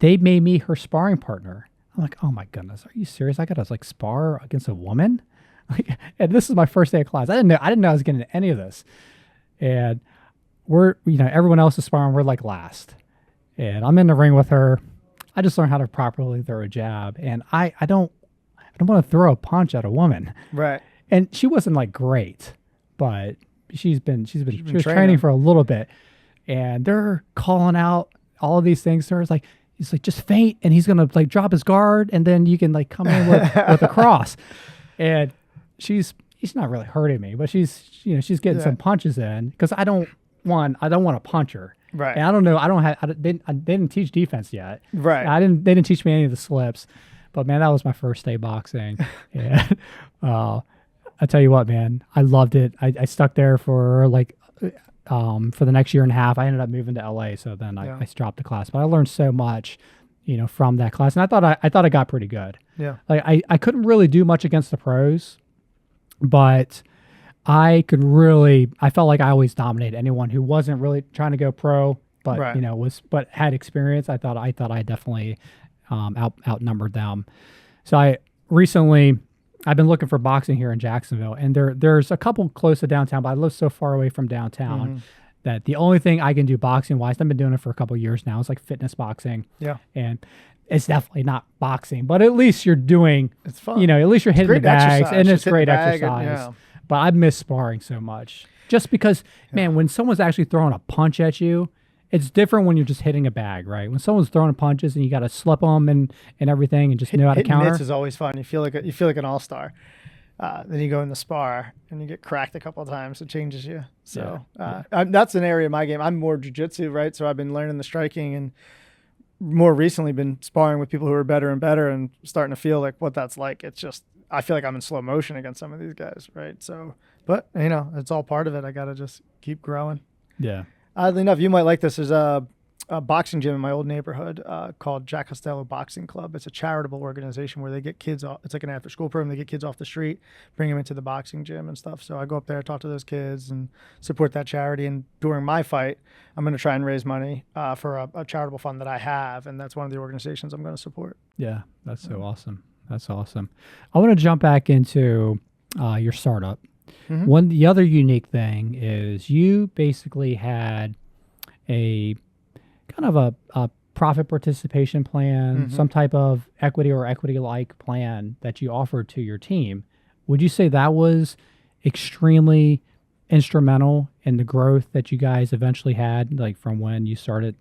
they made me her sparring partner. I'm like, oh my goodness, are you serious? I got to like spar against a woman? Like, and this is my first day of class. I didn't know I was getting into any of this. And we're, everyone else is sparring. We're like last. And I'm in the ring with her. I just learned how to properly throw a jab. And I don't want to throw a punch at a woman. Right. And she wasn't like great, but she was training for a little bit. And they're calling out all of these things to her. It's like, he's like, just feint, and he's gonna like drop his guard, and then you can like come in with a cross. And she's not really hurting me, but she's getting some punches in because I don't want to punch her. Right. And I don't know. They didn't teach defense yet. Right. They didn't teach me any of the slips. But man, that was my first day boxing. And I tell you what, man, I loved it. I stuck there for like. For the next year and a half. I ended up moving to LA, so then I dropped the class. But I learned so much, from that class, and I thought I got pretty good. Yeah. Like I couldn't really do much against the pros, but I felt like I always dominated anyone who wasn't really trying to go pro, but but had experience. I thought I definitely outnumbered them. So I've been looking for boxing here in Jacksonville, and there's a couple close to downtown, but I live so far away from downtown that the only thing I can do boxing wise, I've been doing it for a couple of years now, it's like fitness boxing. Yeah. And it's definitely not boxing, but at least you're doing, it's fun. At least you're hitting the bags, and it's great exercise. And, But I miss sparring so much just because, man, when someone's actually throwing a punch at you, it's different when you're just hitting a bag, right? When someone's throwing punches and you got to slip them and everything and just know how to counter. Mitts is always fun. You feel like an all-star. Then you go in the spar and you get cracked a couple of times. It changes you. So that's an area of my game. I'm more jiu-jitsu, right? So I've been learning the striking and more recently been sparring with people who are better and better and starting to feel like what that's like. It's just, I feel like I'm in slow motion against some of these guys, right? So, but it's all part of it. I got to just keep growing. Yeah. Oddly enough, you might like this. There's a boxing gym in my old neighborhood called Jack Costello Boxing Club. It's a charitable organization where they get kids off. It's like an after-school program. They get kids off the street, bring them into the boxing gym and stuff. So I go up there, talk to those kids, and support that charity. And during my fight, I'm going to try and raise money for a charitable fund that I have, and that's one of the organizations I'm going to support. Yeah, that's so awesome. That's awesome. I want to jump back into your startup. The other unique thing is you basically had a kind of a profit participation plan, some type of equity or equity-like plan that you offered to your team. Would you say that was extremely instrumental in the growth that you guys eventually had, like from when you started?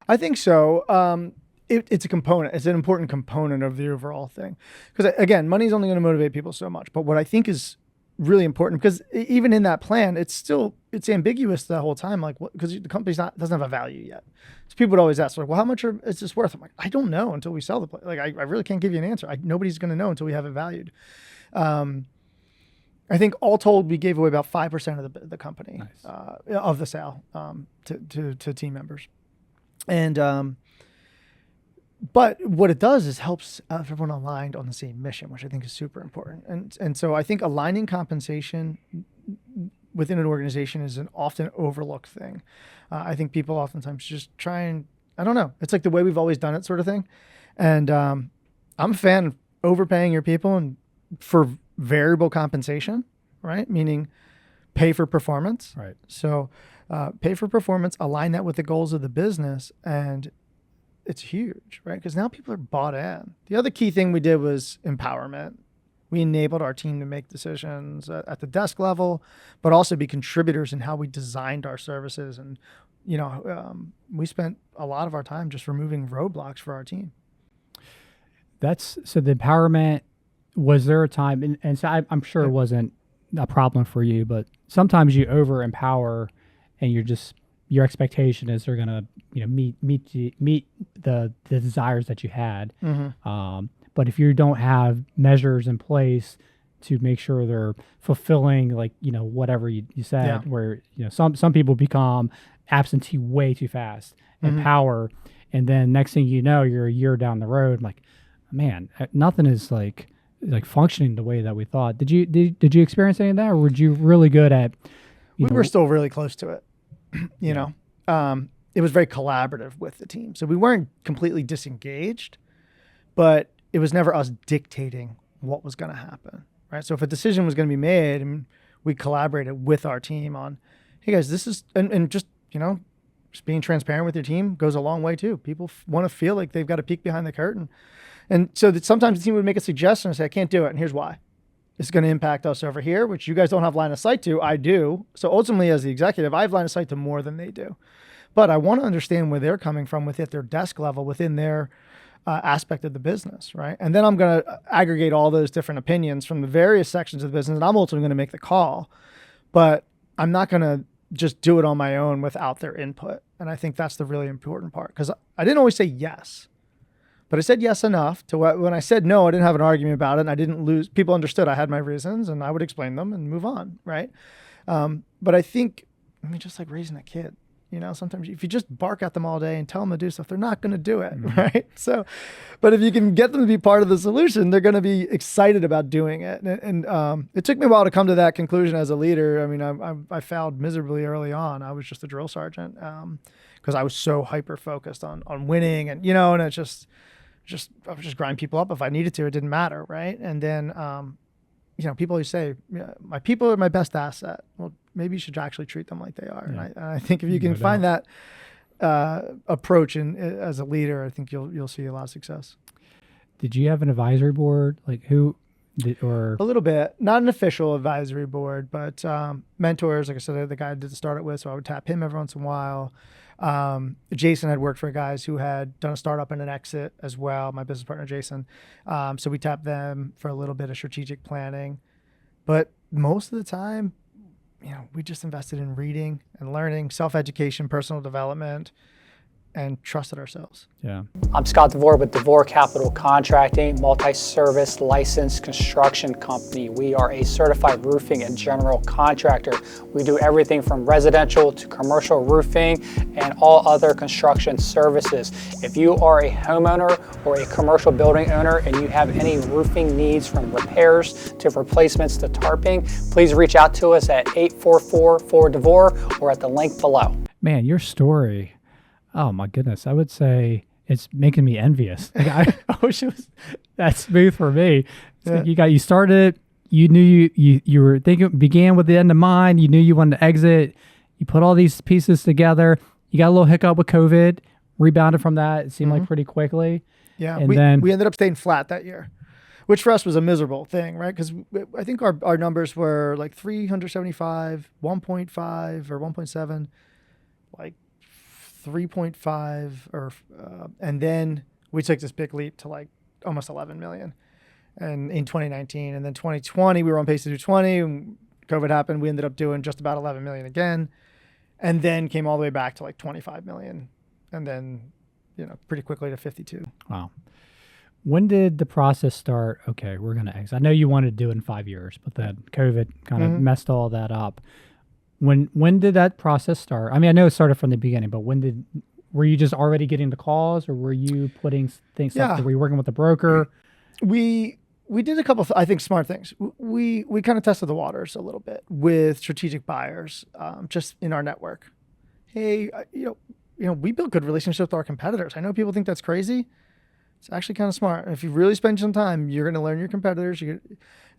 I think so. It's a component. It's an important component of the overall thing. Because again, money's only going to motivate people so much. But what I think is really important, because even in that plan, it's ambiguous the whole time, like, because the company's doesn't have a value yet. So people would always ask, like, well, how much is this worth? I'm like, I don't know until we sell the place. Like, I really can't give you an answer. Nobody's going to know until we have it valued. I think all told, we gave away about 5% of the company, of the sale, to team members. And but what it does is helps everyone aligned on the same mission, which I think is super important. And so I think aligning compensation within an organization is an often overlooked thing. I think people oftentimes just try and, I don't know, it's like the way we've always done it sort of thing. And I'm a fan of overpaying your people and for variable compensation, right? Meaning pay for performance. Right. So pay for performance, align that with the goals of the business, and it's huge, right? Because now people are bought in. The other key thing we did was empowerment. We enabled our team to make decisions at the desk level, but also be contributors in how we designed our services. And, we spent a lot of our time just removing roadblocks for our team. So the empowerment, was there a time, and so I'm sure it wasn't a problem for you, but sometimes you over empower and your expectation is they're going to, meet the desires that you had. But if you don't have measures in place to make sure they're fulfilling, like, whatever you said, where, some people become absentee way too fast, empower. And then next thing you know, you're a year down the road, like, man, nothing is like functioning the way that we thought. Did you experience any of that, or were you really good at, we were still really close to it. It was very collaborative with the team. So we weren't completely disengaged, but it was never us dictating what was going to happen, right? So if a decision was going to be made, and we collaborated with our team on, hey guys, this is, and just, just being transparent with your team goes a long way too. People want to feel like they've got a peek behind the curtain. And so that sometimes the team would make a suggestion and say, I can't do it, and here's why. It's going to impact us over here, which you guys don't have line of sight to. I do. So ultimately, as the executive, I have line of sight to more than they do. But I want to understand where they're coming from within their desk level, within their aspect of the business, right? And then I'm going to aggregate all those different opinions from the various sections of the business, and I'm ultimately going to make the call. But I'm not going to just do it on my own without their input. And I think that's the really important part, because I didn't always say yes. But I said yes enough to when I said no, I didn't have an argument about it, and I didn't lose. People understood I had my reasons, and I would explain them and move on, right? But I think, just like raising a kid, sometimes if you just bark at them all day and tell them to do stuff, they're not going to do it, right? So, but if you can get them to be part of the solution, they're going to be excited about doing it. And it took me a while to come to that conclusion as a leader. I failed miserably early on. I was just a drill sergeant because I was so hyper-focused on winning, and, and it's I would just grind people up if I needed to. It didn't matter, right? And then, people always say, my people are my best asset. Well, maybe you should actually treat them like they are. Yeah. And I think if you can find that approach as a leader, I think you'll see a lot of success. Did you have an advisory board? Like who? Or a little bit, not an official advisory board, but mentors. Like I said, the guy I did the startup with, so I would tap him every once in a while. Jason had worked for guys who had done a startup and an exit as well. My business partner, Jason. So we tapped them for a little bit of strategic planning, but most of the time, we just invested in reading and learning, self-education, personal development, and trusted ourselves. Yeah. I'm Scott DeVore with DeVore Capital Contracting, multi-service licensed construction company. We are a certified roofing and general contractor. We do everything from residential to commercial roofing and all other construction services. If you are a homeowner or a commercial building owner and you have any roofing needs from repairs to replacements to tarping, please reach out to us at 844-4DeVore or at the link below. Man, your story, oh my goodness, I would say it's making me envious. Like, I wish it was that smooth for me. It's like you started, you knew you were thinking, began with the end in mind, you knew you wanted to exit, you put all these pieces together, you got a little hiccup with COVID, rebounded from that, it seemed like pretty quickly. Yeah, and we ended up staying flat that year, which for us was a miserable thing, right? Because I think our numbers were like 375, 1.5 or 1.7, like 3.5 or and then we took this big leap to like almost 11 million and in 2019, and then 2020 we were on pace to do 20, and COVID happened, we ended up doing just about 11 million again, and then came all the way back to like 25 million, and then pretty quickly to 52. Wow. When did the process start? Okay, we're going to exit. I know you wanted to do it in 5 years, but then COVID kind of messed all that up. When did that process start? I mean, I know it started from the beginning, but were you just already getting the calls, or were you putting things up? Were you working with a broker? We did a couple of, I think, smart things. We kind of tested the waters a little bit with strategic buyers, just in our network. Hey, we built good relationships with our competitors. I know people think that's crazy. It's actually kind of smart. If you really spend some time, you're going to learn your competitors. At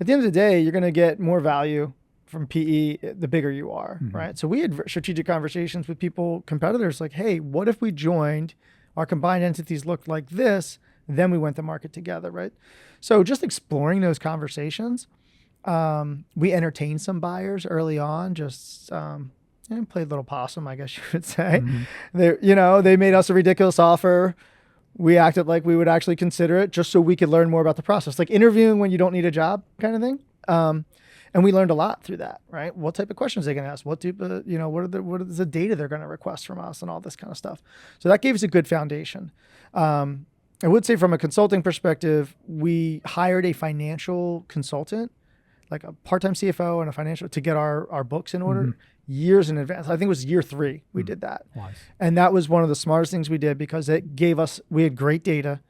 the end of the day, you're going to get more value from PE the bigger you are, right? So we had strategic conversations with competitors like, hey, what if we joined, our combined entities looked like this, then we went to market together, right? So just exploring those conversations. We entertained some buyers early on, just played little possum, I guess you would say. They made us a ridiculous offer. We acted like we would actually consider it just so we could learn more about the process, like interviewing when you don't need a job kind of thing. And we learned a lot through that, right? What type of questions they're going to ask? What type of, what is the data they're going to request from us and all this kind of stuff. So that gave us a good foundation. I would say from a consulting perspective, we hired a financial consultant, like a part-time CFO and a financial, to get our books in order years in advance. I think it was year 3 we did that. Nice. And that was one of the smartest things we did, because it gave us, we had great data.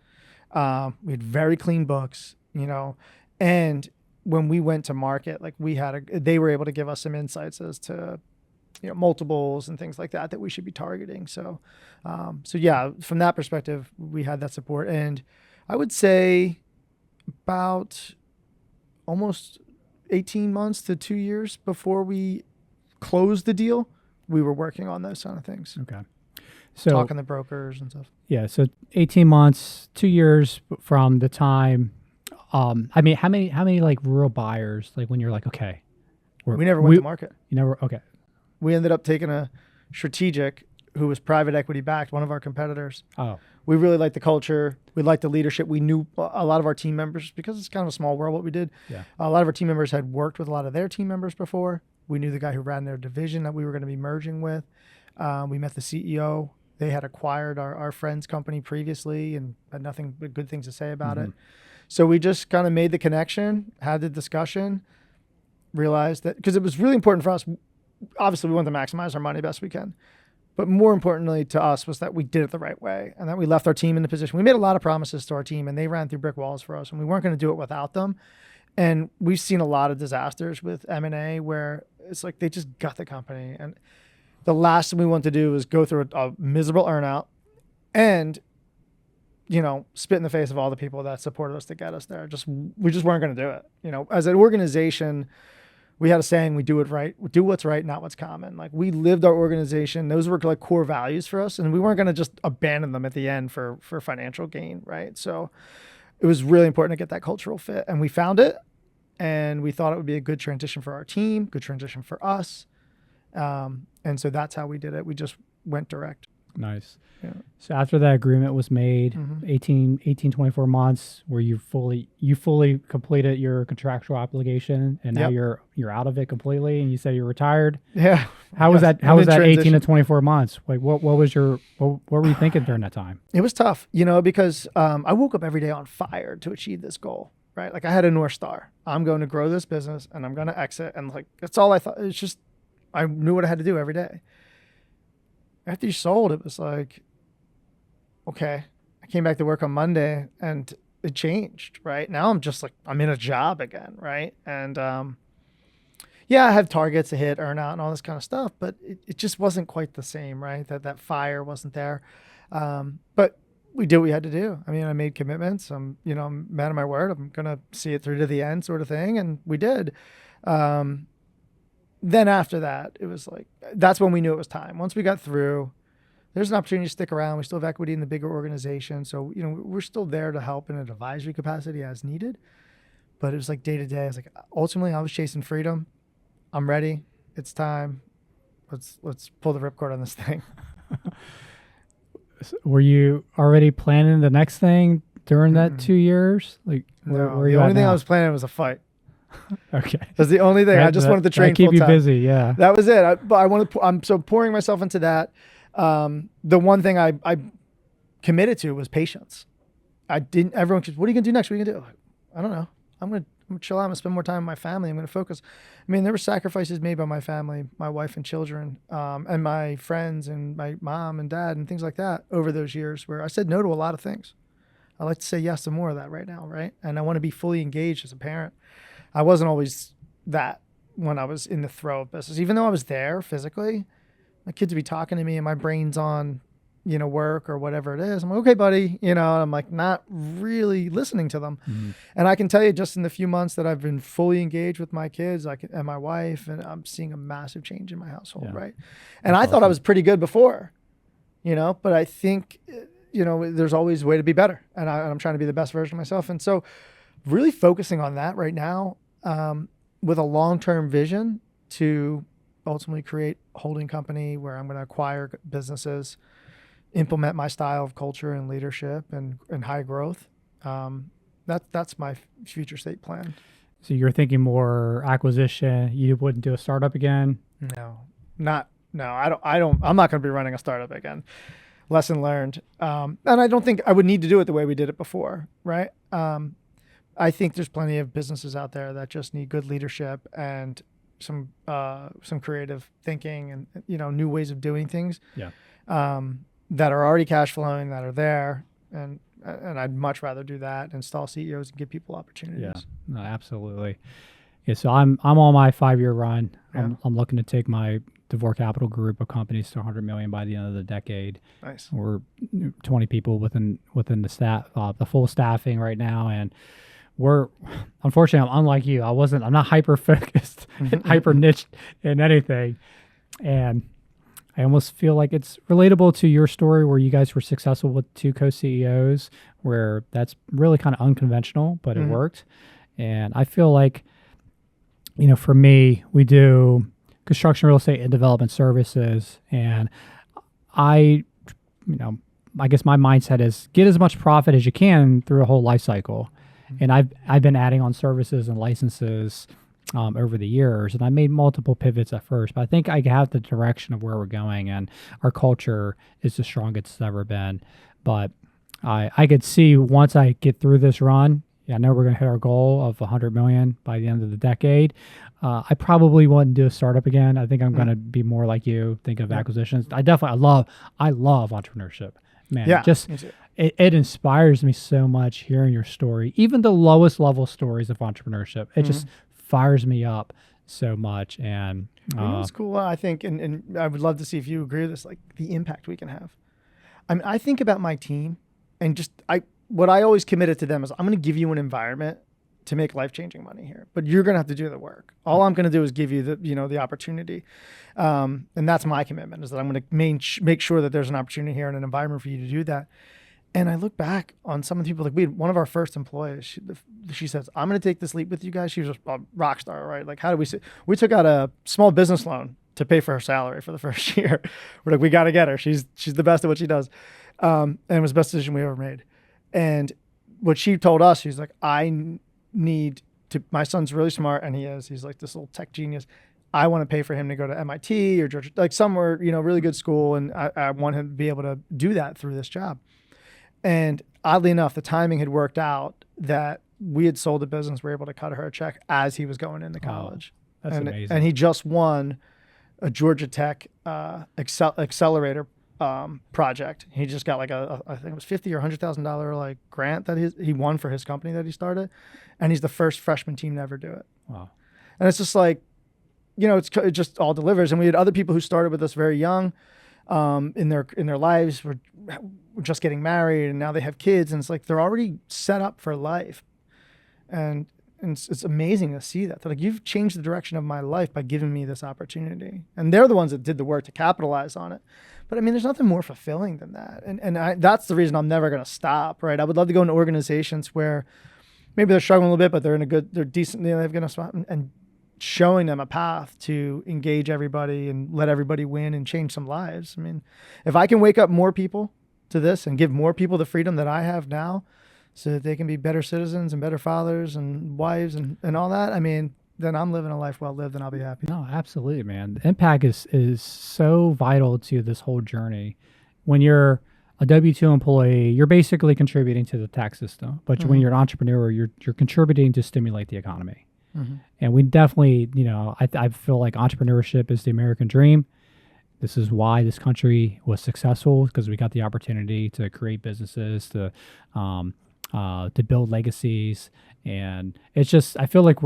We had very clean books, and when we went to market, like they were able to give us some insights as to, multiples and things like that we should be targeting. So yeah, from that perspective, we had that support. And I would say about almost 18 months to 2 years before we closed the deal, we were working on those kind of things. Okay. So talking to brokers and stuff. Yeah. So 18 months, 2 years from the time. I mean, how many like rural buyers, like when you're like, okay, we never went to market. You never, okay. We ended up taking a strategic who was private equity backed, one of our competitors. Oh. We really liked the culture. We liked the leadership. We knew a lot of our team members, because it's kind of a small world what we did. Yeah. A lot of our team members had worked with a lot of their team members before. We knew the guy who ran their division that we were going to be merging with. We met the CEO. They had acquired our friend's company previously and had nothing but good things to say about it. So we just kind of made the connection, had the discussion, realized that, because it was really important for us. Obviously, we want to maximize our money best we can. But more importantly to us was that we did it the right way, and that we left our team in the position. We made a lot of promises to our team, and they ran through brick walls for us, and we weren't going to do it without them. And we've seen a lot of disasters with M&A where it's like they just got the company. And the last thing we want to do is go through a miserable earnout and spit in the face of all the people that supported us to get us there. We just weren't going to do it. As an organization, we had a saying, we do it right, we do what's right, not what's common. Like, we lived our organization. Those were like core values for us, and we weren't going to just abandon them at the end for financial gain, right? So it was really important to get that cultural fit, and we found it, and we thought it would be a good transition for our team, good transition for us. And so that's how we did it. We just went direct. Nice. Yeah. So after that agreement was made, Mhm. 18, 24 months where you fully completed your contractual obligation, and now Yep. you're out of it completely, and you said you're retired. Yeah. How was Yes. that? How I'm was in that 18 to transition. 24 months? Like what was what were you thinking during that time? It was tough, because I woke up every day on fire to achieve this goal, right? Like I had a North Star. I'm going to grow this business and I'm going to exit. And like, that's all I thought. It's just, I knew what I had to do every day. After you sold, it was like, okay, I came back to work on Monday and it changed, right? Now I'm just like, I'm in a job again, right? And yeah, I have targets to hit, earn out, and all this kind of stuff, but it just wasn't quite the same, right? That fire wasn't there. But we did what we had to do. I mean, I made commitments. I'm a man of my word. I'm going to see it through to the end sort of thing. And we did. Then after that, it was like, that's when we knew it was time. Once we got through, there's an opportunity to stick around. We still have equity in the bigger organization. So, we're still there to help in an advisory capacity as needed. But it was like day to day. I was like, ultimately, I was chasing freedom. I'm ready. It's time. Let's pull the ripcord on this thing. Were you already planning the next thing during that 2 years? Like, where No, you the at only thing now? I was planning was a fight. Okay. That's the only thing. I just wanted to train keep full you time. busy. Yeah. That was it. But I want to. I'm so pouring myself into that. The one thing I committed to was patience. Everyone said, "What are you gonna do next? What are you gonna do?" I don't know. I'm gonna chill out. I'm gonna spend more time with my family. I'm gonna focus. I mean, there were sacrifices made by my family, my wife and children, and my friends and my mom and dad and things like that over those years where I said no to a lot of things. I like to say yes to more of that right now, right? And I want to be fully engaged as a parent. I wasn't always that when I was in the throw of business. Even though I was there physically, my kids would be talking to me and my brain's on, work or whatever it is. I'm like, okay, buddy, and I'm like not really listening to them. Mm-hmm. And I can tell you just in the few months that I've been fully engaged with my kids and my wife, and I'm seeing a massive change in my household, Yeah. right? And I thought I was pretty good before, but I think, there's always a way to be better. And I'm trying to be the best version of myself. And so really focusing on that right now, with a long-term vision to ultimately create a holding company where I'm going to acquire businesses, implement my style of culture and leadership and high growth. That's my future state plan. So you're thinking more acquisition. You wouldn't do a startup again? No, I don't, I'm not going to be running a startup again. Lesson learned. And I don't think I would need to do it the way we did it before. Right. I think there's plenty of businesses out there that just need good leadership and some creative thinking and, new ways of doing things. Yeah. That are already cash flowing, that are there. And I'd much rather do that and install CEOs and give people opportunities. Yeah, no, absolutely. Yeah, so I'm on my 5-year run. Yeah. I'm looking to take my DeVore Capital group of companies to 100 million by the end of the decade. Nice. We're 20 people within the staff, the full staffing right now, and unfortunately, I'm unlike you. I'm not hyper focused, hyper niched in anything, and I almost feel like it's relatable to your story where you guys were successful with 2 co-CEOs, where that's really kind of unconventional, but it worked. And I feel like, for me, we do construction, real estate, and development services. And I guess my mindset is get as much profit as you can through a whole life cycle. And I've been adding on services and licenses over the years, and I made multiple pivots at first, but I think I have the direction of where we're going, and our culture is the strongest it's ever been. But I could see once I get through this run, I know we're going to hit our goal of 100 million by the end of the decade. I probably wouldn't do a startup again. I think I'm going to be more like you, think of acquisitions. I love entrepreneurship, man. Yeah, It inspires me so much hearing your story, even the lowest level stories of entrepreneurship. It just fires me up so much. And it's cool. I think, and I would love to see if you agree with this, like the impact we can have. I mean, I think about my team and what I always committed to them is I'm going to give you an environment to make life-changing money here, but you're going to have to do the work. All I'm going to do is give you the opportunity. And that's my commitment, is that I'm going to make sure that there's an opportunity here and an environment for you to do that. And I look back on some of the people, like we had one of our first employees, she says, I'm going to take this leap with you guys. She was a rock star, right? Like, how do we took out a small business loan to pay for her salary for the first year. We're like, we got to get her. She's the best at what she does. And it was the best decision we ever made. And what she told us, she's like, need to, my son's really smart, and he's like this little tech genius. I want to pay for him to go to MIT or Georgia, like somewhere, really good school. And I want him to be able to do that through this job. And oddly enough, the timing had worked out that we had sold the business. We were able to cut her a check as he was going into college. That's amazing. And he just won a Georgia Tech accelerator project. He just got like I think it was $50,000 or $100,000 like grant that he won for his company that he started, and he's the first freshman team to ever do it. Wow! And it's just like, it just all delivers. And we had other people who started with us very young, in their lives, were just getting married, and now they have kids, and it's like they're already set up for life, and it's amazing to see that. They're like, you've changed the direction of my life by giving me this opportunity. And they're the ones that did the work to capitalize on it. But I mean, there's nothing more fulfilling than that. And that's the reason I'm never going to stop, right? I would love to go into organizations where maybe they're struggling a little bit, but they're decent, they've got a spot, and showing them a path to engage everybody and let everybody win and change some lives. I mean, if I can wake up more people to this and give more people the freedom that I have now, so that they can be better citizens and better fathers and wives and all that, I mean, then I'm living a life well lived, and I'll be happy. No, absolutely, man. The impact is so vital to this whole journey. When you're a W-2 employee, you're basically contributing to the tax system. But when you're an entrepreneur, you're contributing to stimulate the economy. Mm-hmm. And we definitely, I feel like entrepreneurship is the American dream. This is why this country was successful, because we got the opportunity to create businesses, to build legacies. And it's just, I feel like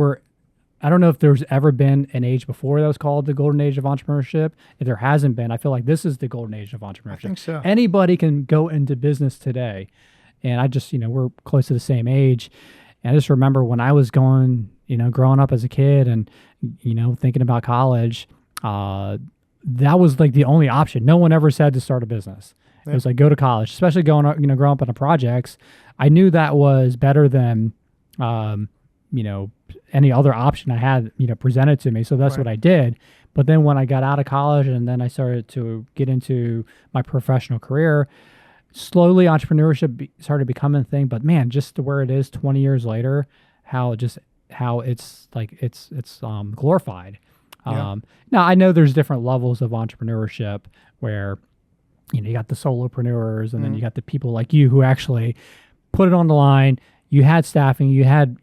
I don't know if there's ever been an age before that was called the golden age of entrepreneurship. If there hasn't been, I feel like this is the golden age of entrepreneurship. I think so. Anybody can go into business today. And I just, we're close to the same age. And I just remember when I was growing up as a kid and, thinking about college, that was like the only option. No one ever said to start a business. Yeah. It was like, go to college, especially growing up in the projects. I knew that was better than, any other option I had, presented to me. So that's what I did. But then when I got out of college and then I started to get into my professional career, slowly entrepreneurship started becoming a thing. But man, just to where it is 20 years later, how it's glorified. Yeah. Now I know there's different levels of entrepreneurship where, you got the solopreneurs and then you got the people like you who actually put it on the line. You had staffing, you had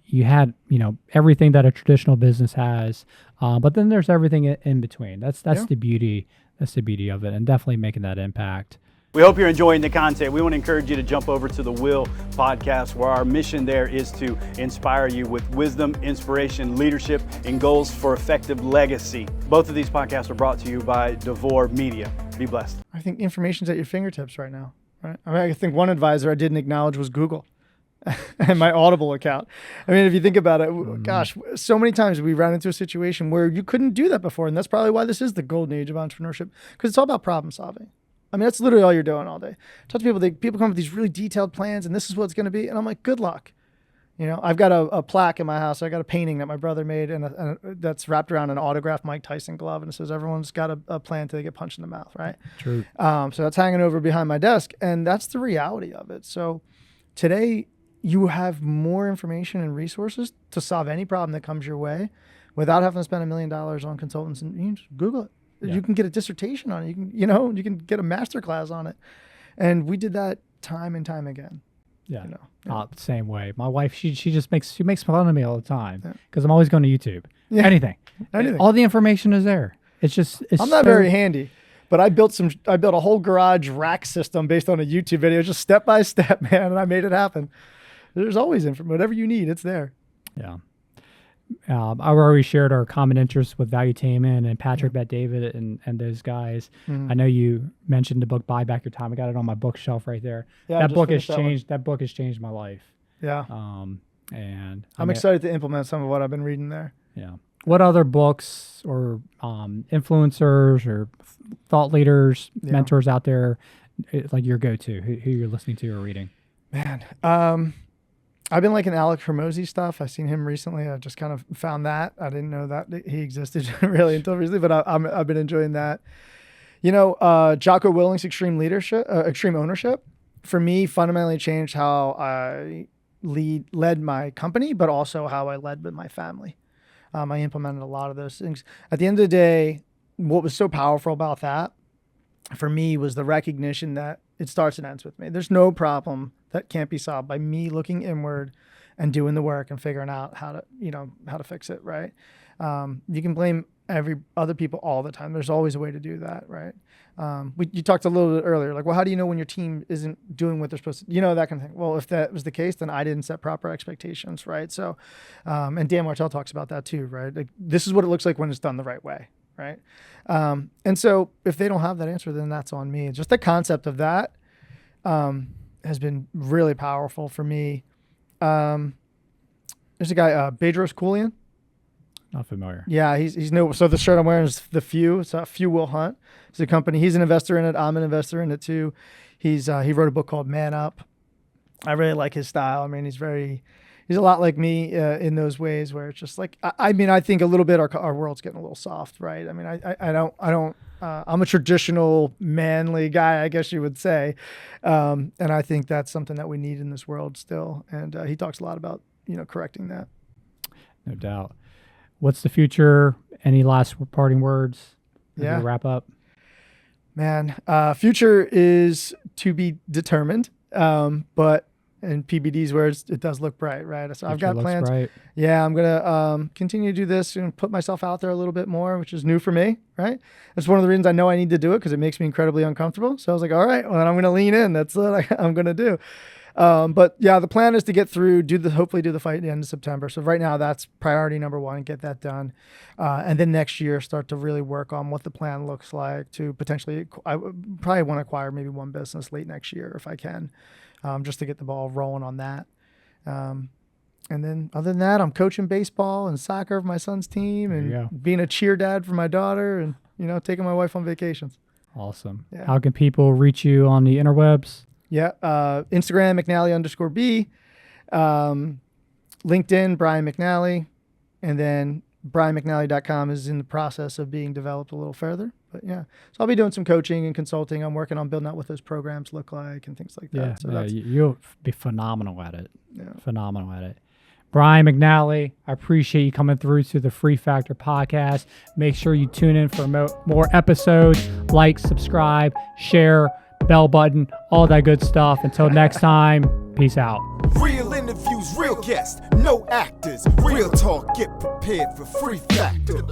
everything that a traditional business has, but then there's everything in between. That's the beauty. That's the beauty of it, and definitely making that impact. We hope you're enjoying the content. We want to encourage you to jump over to the Will podcast, where our mission there is to inspire you with wisdom, inspiration, leadership, and goals for effective legacy. Both of these podcasts are brought to you by DeVore Media. Be blessed. I think information's at your fingertips right now, right? I mean, I think one advisor I didn't acknowledge was Google. And my Audible account. I mean, if you think about it, gosh, so many times we ran into a situation where you couldn't do that before. And that's probably why this is the golden age of entrepreneurship, because it's all about problem solving. I mean, that's literally all you're doing all day. Talk to people, people come up with these really detailed plans, and this is what it's going to be. And I'm like, good luck. I've got a plaque in my house. I got a painting that my brother made, and that's wrapped around an autographed Mike Tyson glove, and it says everyone's got a plan till they get punched in the mouth, right? True. So that's hanging over behind my desk, and that's the reality of it. So today, you have more information and resources to solve any problem that comes your way without having to spend $1 million on consultants. And you can just Google it. Yeah. You can get a dissertation on it. You can get a masterclass on it. And we did that time and time again. Yeah. Same way. My wife, she makes fun of me all the time because I'm always going to YouTube. Yeah. Anything. All the information is there. I'm not very handy. But I built a whole garage rack system based on a YouTube video, just step by step, man, and I made it happen. There's always whatever you need, it's there. Yeah. I've already shared our common interests with Valuetainment and Patrick Bet-David and those guys. I know you mentioned the book Buy Back Your Time. I got it on my bookshelf right there. Yeah, that book has changed my life. Yeah. And I'm excited to implement some of what I've been reading there. Yeah. What other books or influencers or thought leaders, mentors out there, like your go-to, who you're listening to or reading? Man, I've been liking Alex Hormozy stuff. I've seen him recently. I just kind of found that. I didn't know that he existed really until recently, but I've been enjoying that. Jocko Willink's extreme ownership, for me, fundamentally changed how I led my company, but also how I led with my family. I implemented a lot of those things. At the end of the day, what was so powerful about that for me was the recognition that it starts and ends with me. There's no problem that can't be solved by me looking inward and doing the work and figuring out how to fix it, right? You can blame other people all the time. There's always a way to do that, right? You talked a little bit earlier, like, well, how do you know when your team isn't doing what they're supposed to, that kind of thing. Well, if that was the case, then I didn't set proper expectations, right? So, and Dan Martell talks about that too, right? Like, this is what it looks like when it's done the right way, right? And so if they don't have that answer, then that's on me. Just the concept of that has been really powerful for me. There's a guy, Bedros Keuilian. Not familiar. Yeah, he's new. So the shirt I'm wearing is The Few. It's a Few Will Hunt. It's a company. He's an investor in it. I'm an investor in it too. He wrote a book called Man Up. I really like his style. I mean, he's a lot like me in those ways where it's just like, I think a little bit our world's getting a little soft, right? I mean, I don't, I'm a traditional manly guy, I guess you would say. And I think that's something that we need in this world still. And he talks a lot about, correcting that. No doubt. What's the future? Any last parting words? Yeah. Wrap up. Man, future is to be determined. But in PBD's words, it does look bright, right? So I've got plans. Bright. Yeah, I'm gonna continue to do this and put myself out there a little bit more, which is new for me, right? That's one of the reasons I know I need to do it, because it makes me incredibly uncomfortable. So I was like, all right, well, then I'm gonna lean in. That's what I'm gonna do. But yeah, the plan is to get through, hopefully do the fight at the end of September. So right now that's priority number one, get that done. And then next year start to really work on what the plan looks like to potentially, I would probably want to acquire maybe one business late next year if I can, just to get the ball rolling on that. And then other than that, I'm coaching baseball and soccer for my son's team and being a cheer dad for my daughter and, taking my wife on vacations. Awesome. Yeah. How can people reach you on the interwebs? Yeah. Instagram, McNally_B. LinkedIn, Brian McNally. And then brianmcnally.com is in the process of being developed a little further. But yeah, so I'll be doing some coaching and consulting. I'm working on building out what those programs look like and things like that. Yeah, you'll be phenomenal at it. Yeah. Phenomenal at it. Brian McNally, I appreciate you coming through to the Free Factor podcast. Make sure you tune in for more episodes. Like, subscribe, share, bell button, all that good stuff. Until next time, peace out. Real interviews, real guests, no actors. Real talk, get prepared for Free Factor.